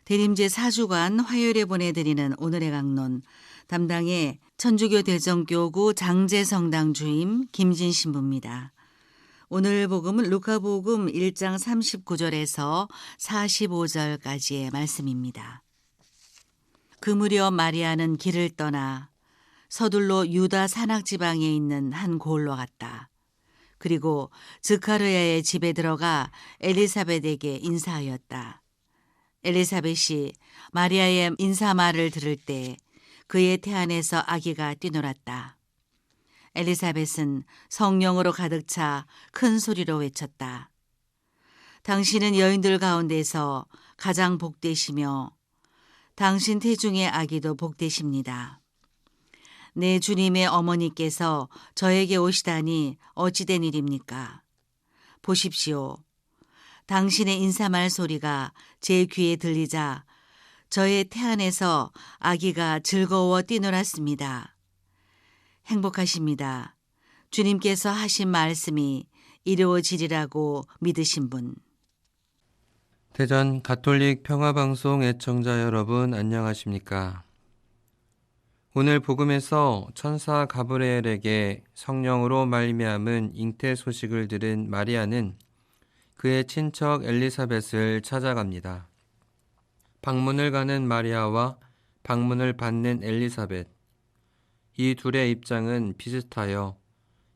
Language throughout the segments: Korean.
대림제 4주간 화요일에 보내드리는 오늘의 강론, 담당의 천주교 대정교구 장제성당 주임 김진 신부입니다. 오늘 복음은 루카복음 1장 39절에서 45절까지의 말씀입니다. 그 무렵 마리아는 길을 떠나 서둘러 유다 산악지방에 있는 한 고을로 갔다. 그리고 스가랴의 집에 들어가 엘리사벳에게 인사하였다. 엘리사벳이 마리아의 인사말을 들을 때 그의 태안에서 아기가 뛰놀았다. 엘리사벳은 성령으로 가득 차 큰 소리로 외쳤다. 당신은 여인들 가운데서 가장 복되시며 당신 태중의 아기도 복되십니다. 내 주님의 어머니께서 저에게 오시다니 어찌된 일입니까? 보십시오. 당신의 인사말 소리가 제 귀에 들리자 저의 태안에서 아기가 즐거워 뛰놀았습니다. 행복하십니다. 주님께서 하신 말씀이 이루어지리라고 믿으신 분. 대전 가톨릭 평화방송 애청자 여러분 안녕하십니까? 오늘 복음에서 천사 가브리엘에게 성령으로 말미암은 잉태 소식을 들은 마리아는 그의 친척 엘리사벳을 찾아갑니다. 방문을 가는 마리아와 방문을 받는 엘리사벳, 이 둘의 입장은 비슷하여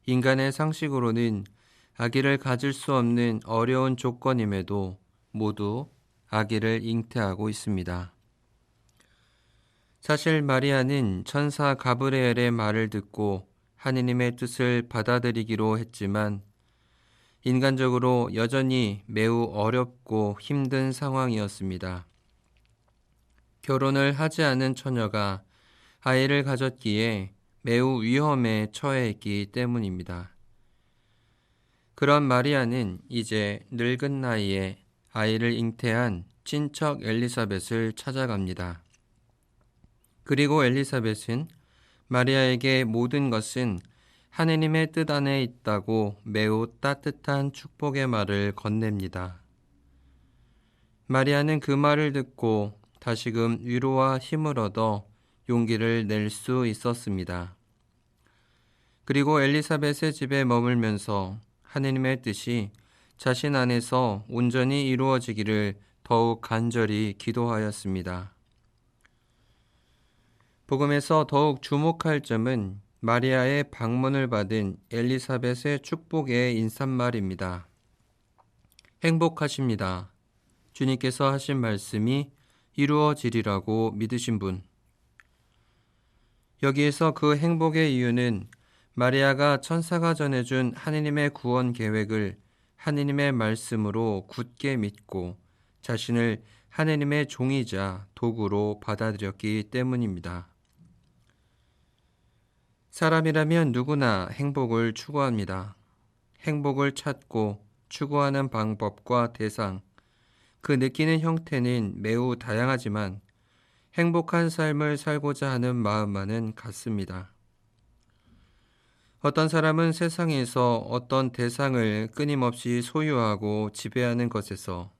인간의 상식으로는 아기를 가질 수 없는 어려운 조건임에도 모두 아기를 잉태하고 있습니다. 사실 마리아는 천사 가브리엘의 말을 듣고 하느님의 뜻을 받아들이기로 했지만 인간적으로 여전히 매우 어렵고 힘든 상황이었습니다. 결혼을 하지 않은 처녀가 아이를 가졌기에 매우 위험에 처해 있기 때문입니다. 그런 마리아는 이제 늙은 나이에 아이를 잉태한 친척 엘리사벳을 찾아갑니다. 그리고 엘리사벳은 마리아에게 모든 것은 하느님의 뜻 안에 있다고 매우 따뜻한 축복의 말을 건넵니다. 마리아는 그 말을 듣고 다시금 위로와 힘을 얻어 용기를 낼 수 있었습니다. 그리고 엘리사벳의 집에 머물면서 하느님의 뜻이 자신 안에서 온전히 이루어지기를 더욱 간절히 기도하였습니다. 복음에서 더욱 주목할 점은 마리아의 방문을 받은 엘리사벳의 축복의 인사말입니다. 행복하십니다. 주님께서 하신 말씀이 이루어지리라고 믿으신 분. 여기에서 그 행복의 이유는 마리아가 천사가 전해준 하느님의 구원 계획을 하느님의 말씀으로 굳게 믿고 자신을 하느님의 종이자 도구로 받아들였기 때문입니다. 사람이라면 누구나 행복을 추구합니다. 행복을 찾고 추구하는 방법과 대상, 그 느끼는 형태는 매우 다양하지만 행복한 삶을 살고자 하는 마음만은 같습니다. 어떤 사람은 세상에서 어떤 대상을 끊임없이 소유하고 지배하는 것에서,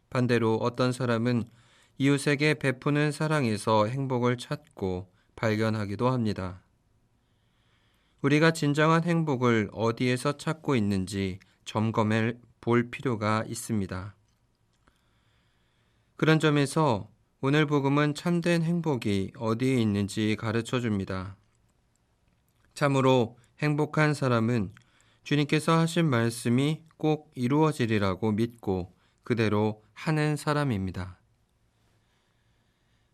반대로 어떤 사람은 이웃에게 베푸는 사랑에서 행복을 찾고 발견하기도 합니다. 우리가 진정한 행복을 어디에서 찾고 있는지 점검해 볼 필요가 있습니다. 그런 점에서 오늘 복음은 참된 행복이 어디에 있는지 가르쳐 줍니다. 참으로 행복한 사람은 주님께서 하신 말씀이 꼭 이루어지리라고 믿고 그대로 하는 사람입니다.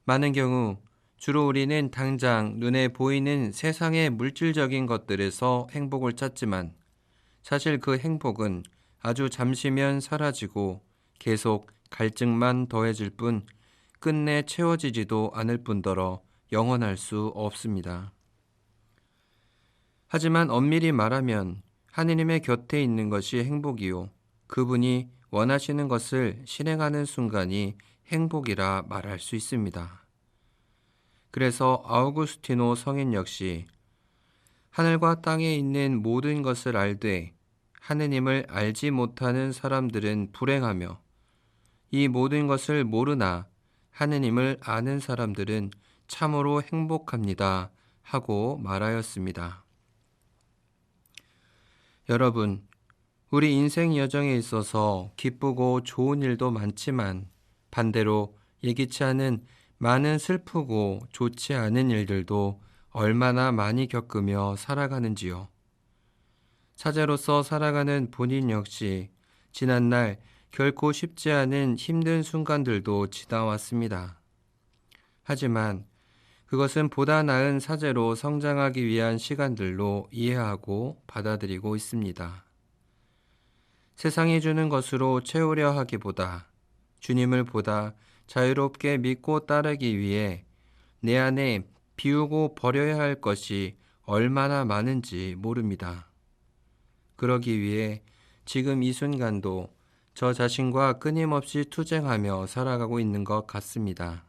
많은 경우 주로 우리는 당장 눈에 보이는 세상의 물질적인 것들에서 행복을 찾지만 사실 그 행복은 아주 잠시면 사라지고 계속 갈증만 더해질 뿐 끝내 채워지지도 않을 뿐더러 영원할 수 없습니다. 하지만 엄밀히 말하면 하느님의 곁에 있는 것이 행복이요, 그분이 원하시는 것을 실행하는 순간이 행복이라 말할 수 있습니다. 그래서 아우구스티노 성인 역시 하늘과 땅에 있는 모든 것을 알되 하느님을 알지 못하는 사람들은 불행하며 이 모든 것을 모르나 하느님을 아는 사람들은 참으로 행복합니다 하고 말하였습니다. 여러분, 우리 인생 여정에 있어서 기쁘고 좋은 일도 많지만 반대로 예기치 않은 많은 슬프고 좋지 않은 일들도 얼마나 많이 겪으며 살아가는지요. 사제로서 살아가는 본인 역시 지난날 결코 쉽지 않은 힘든 순간들도 지나왔습니다. 하지만 그것은 보다 나은 사제로 성장하기 위한 시간들로 이해하고 받아들이고 있습니다. 세상이 주는 것으로 채우려 하기보다 주님을 보다 자유롭게 믿고 따르기 위해 내 안에 비우고 버려야 할 것이 얼마나 많은지 모릅니다. 그러기 위해 지금 이 순간도 저 자신과 끊임없이 투쟁하며 살아가고 있는 것 같습니다.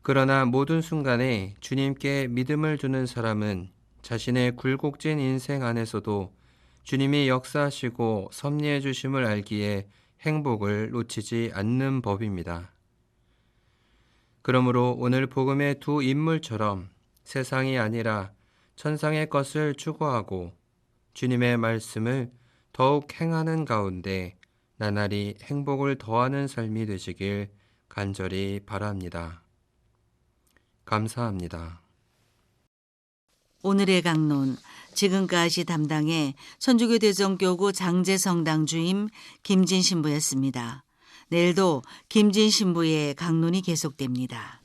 그러나 모든 순간에 주님께 믿음을 두는 사람은 자신의 굴곡진 인생 안에서도 주님이 역사하시고 섭리해 주심을 알기에 행복을 놓치지 않는 법입니다. 그러므로 오늘 복음의 두 인물처럼 세상이 아니라 천상의 것을 추구하고 주님의 말씀을 더욱 행하는 가운데 나날이 행복을 더하는 삶이 되시길 간절히 바랍니다. 감사합니다. 오늘의 강론, 지금까지 담당해 천주교 대전교구 장제성당 주임 김진 신부였습니다. 내일도 김진 신부의 강론이 계속됩니다.